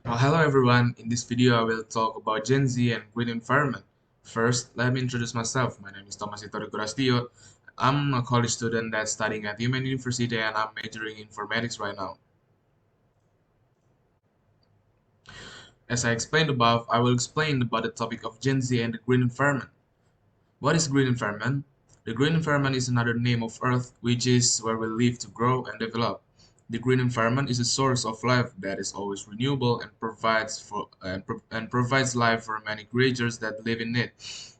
Hello everyone, in this video I will talk about Gen Z and green environment. First, let me introduce myself. My name is RIGORASTIO. I'm a college student that's studying at Human University and I'm majoring in informatics right now. As I explained above, I will explain about the topic of Gen Z and the green environment. What is green environment? The green environment is another name of Earth, which is where we live to grow and develop. The green environment is a source of life that is always renewable and provides life for many creatures that live in it,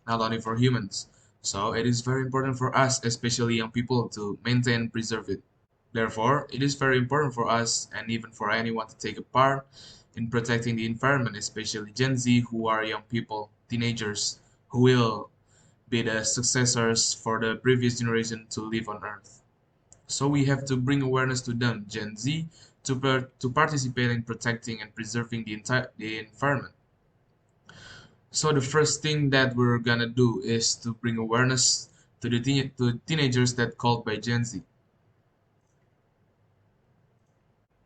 not only for humans. So it is very important for us, especially young people, to maintain and preserve it. Therefore, it is very important for us and even for anyone to take a part in protecting the environment, especially Gen Z, who are young people, teenagers, who will be the successors for the previous generation to live on Earth. So we have to bring awareness to them, Gen Z, to participate in protecting and preserving the environment. So the first thing that we're gonna do is to bring awareness to to teenagers that called by Gen Z.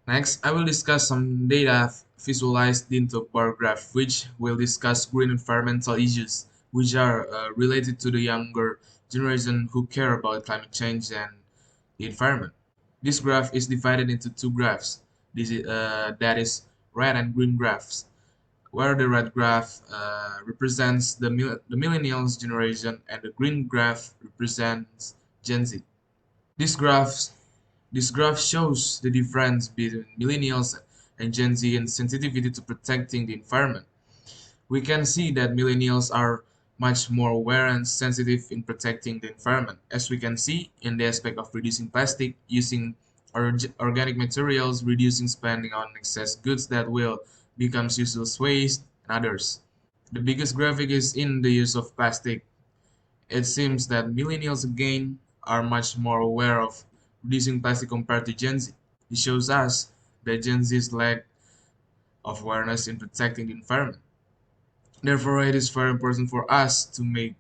Next, I will discuss some data visualized into a bar graph, which will discuss green environmental issues, which are related to the younger generation who care about climate change and the environment. This graph is divided into two graphs. That is red and green graphs, where the red graph represents the millennials generation and the green graph represents Gen Z. This graph this graph shows the difference between millennials and Gen Z in sensitivity to protecting the environment. We can see that millennials are much more aware and sensitive in protecting the environment, as we can see in the aspect of reducing plastic, using organic materials, reducing spending on excess goods that will become useless waste, and others. The biggest graphic is in the use of plastic. It seems that millennials again are much more aware of reducing plastic compared to Gen Z. It shows us that Gen Z's lack of awareness in protecting the environment. Therefore, it is very important for us to make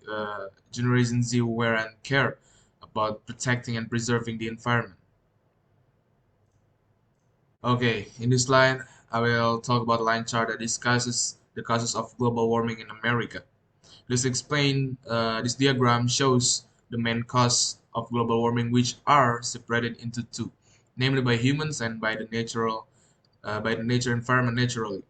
Generation Z aware and care about protecting and preserving the environment. Okay, in this slide, I will talk about a line chart that discusses the causes of global warming in America. This diagram shows the main cause of global warming, which are separated into two, namely by humans and by the nature environment naturally.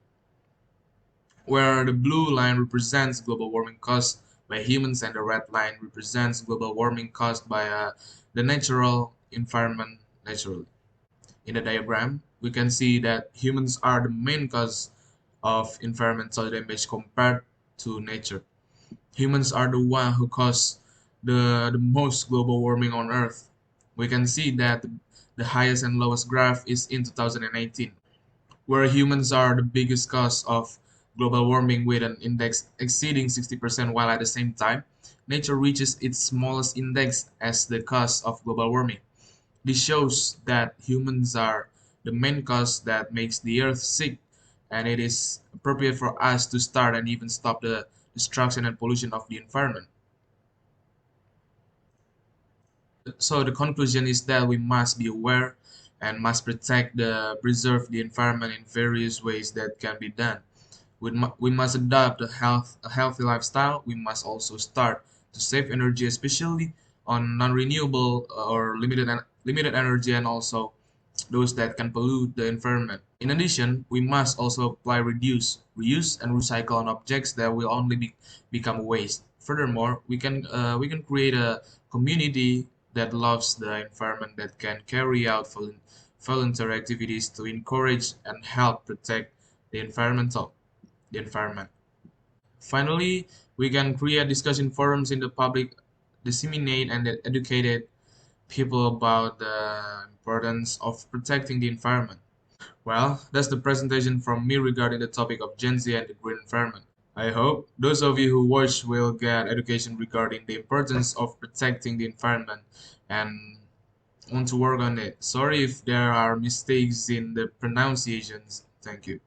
Where the blue line represents global warming caused by humans and the red line represents global warming caused by the natural environment naturally. In the diagram, we can see that humans are the main cause of environmental damage compared to nature. Humans are the one who cause the most global warming on Earth. We can see that the highest and lowest graph is in 2018, where humans are the biggest cause of global warming with an index exceeding 60%, while at the same time, nature reaches its smallest index as the cause of global warming. This shows that humans are the main cause that makes the earth sick, and it is appropriate for us to start and even stop the destruction and pollution of the environment. So the conclusion is that we must be aware and must preserve the environment in various ways that can be done. We must adopt a healthy lifestyle. We must also start to save energy, especially on non-renewable or limited energy, and also those that can pollute the environment. In addition, we must also apply reuse, and recycle on objects that will only become waste. Furthermore, we can create a community that loves the environment that can carry out voluntary activities to encourage and help protect the the environment. Finally, we can create discussion forums in the public, disseminate and educate people about the importance of protecting the environment. Well, that's the presentation from me regarding the topic of Gen Z and the green environment. I hope those of you who watch will get education regarding the importance of protecting the environment and want to work on it. Sorry if there are mistakes in the pronunciations. Thank you.